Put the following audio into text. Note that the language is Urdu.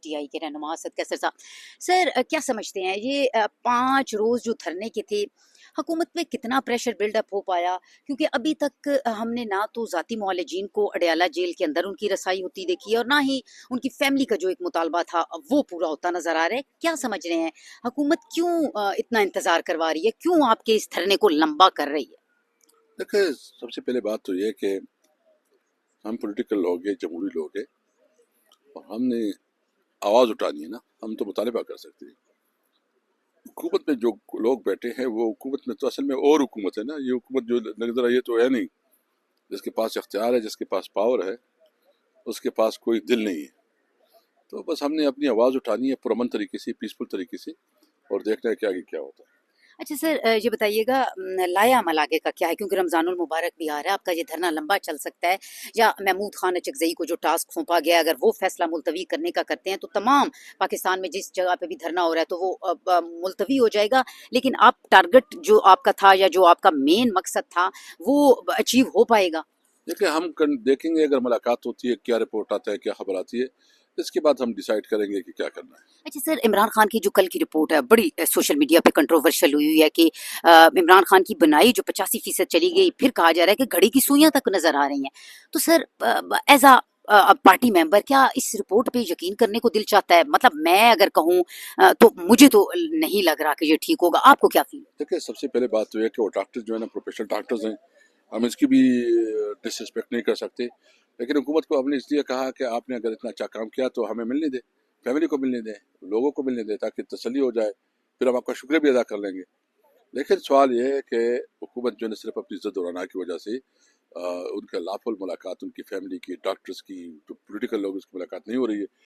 ٹی آئی کے رہنما اسد کیسر صاحب، سر کیا سمجھتے ہیں یہ 5 روز جو دھرنے کے تھے، حکومت میں کتنا پریشر بلڈ اپ ہو پایا؟ کیونکہ ابھی تک ہم نے نہ تو ذاتی معالجین کو اڈیالہ جیل کے اندر ان کی رسائی ہوتی دیکھی ہے، اور نہ ہی ان کی فیملی کا جو ایک مطالبہ تھا وہ پورا ہوتا نظر آ رہا ہے۔ کیا سمجھ رہے ہیں حکومت کیوں اتنا انتظار کروا رہی ہے، کیوں آپ کے اس دھرنے کو لمبا کر رہی ہے؟ دیکھیں، سب سے پہلے بات تو یہ کہ ہم پولیٹیکل لوگ ہیں، جمہوری لوگ ہیں، اور ہم نے آواز اٹھانی ہے نا، ہم تو مطالبہ کر سکتے ہیں۔ حکومت میں جو لوگ بیٹھے ہیں وہ حکومت میں تو اصل میں اور حکومت ہے نا، یہ حکومت جو نظر آئی ہے تو ہے نہیں۔ جس کے پاس اختیار ہے، جس کے پاس پاور ہے، اس کے پاس کوئی دل نہیں ہے۔ تو بس ہم نے اپنی آواز اٹھانی ہے پرامن طریقے سے، پیسفل طریقے سے، اور دیکھنا ہے کہ آگے کیا ہوتا ہے۔ اچھا سر، یہ بتائیے گا لایا عمل آگے کا کیا ہے؟ کیونکہ رمضان المبارک بھی آ رہا ہے، آپ کا یہ دھرنا لمبا چل سکتا ہے، یا محمود خان اچکزئی کو جو ٹاسک سونپا گیا ہے اگر وہ فیصلہ ملتوی کرنے کا کرتے ہیں تو تمام پاکستان میں جس جگہ پہ بھی دھرنا ہو رہا ہے تو وہ ملتوی ہو جائے گا، لیکن آپ ٹارگٹ جو آپ کا تھا یا جو آپ کا مین مقصد تھا وہ اچیو ہو پائے گا؟ دیکھیں، ہم دیکھیں گے اگر ملاقات ہوتی ہے، کیا رپورٹ آتا ہے، کیا خبر آتی ہے، اس کے بعد ہم ڈیسائیڈ کریں گے کہ کیا کرنا ہے۔ اچھا سر، عمران خان کی جو کل کی رپورٹ ہے بڑی سوشل میڈیا پہ کنٹروورشل ہوئی ہے کہ عمران خان کی بنائی جو 85% چلی گئی، پھر کہا جا رہا ہے کہ گھڑی کی سوئیاں تک نظر آ رہی ہیں۔ تو سر ایز اے پارٹی ممبر کیا اس رپورٹ پہ یقین کرنے کو دل چاہتا ہے؟ مطلب میں اگر کہوں تو مجھے تو نہیں لگ رہا کہ یہ ٹھیک ہوگا، آپ کو کیا فیل؟ دیکھیں، سب سے پہلے بات تو یہ کہ وہ ڈاکٹر جو ہے نا پروفیشنل ڈاکٹرز ہیں، ہم اس کی بھی ڈس رسپیکٹ نہیں کر سکتے، لیکن حکومت کو ہم نے اس لیے کہا کہ آپ نے اگر اتنا اچھا کام کیا تو ہمیں ملنے دیں، فیملی کو ملنے دیں، لوگوں کو ملنے دیں، تاکہ تسلی ہو جائے، پھر ہم آپ کا شکریہ بھی ادا کر لیں گے۔ لیکن سوال یہ ہے کہ حکومت جو ہے صرف اپنی عزت دورانا کی وجہ سے ان کا لافل ملاقات، ان کی فیملی کی، ڈاکٹرز کی، جو پولیٹیکل لوگ، اس کی ملاقات نہیں ہو رہی ہے۔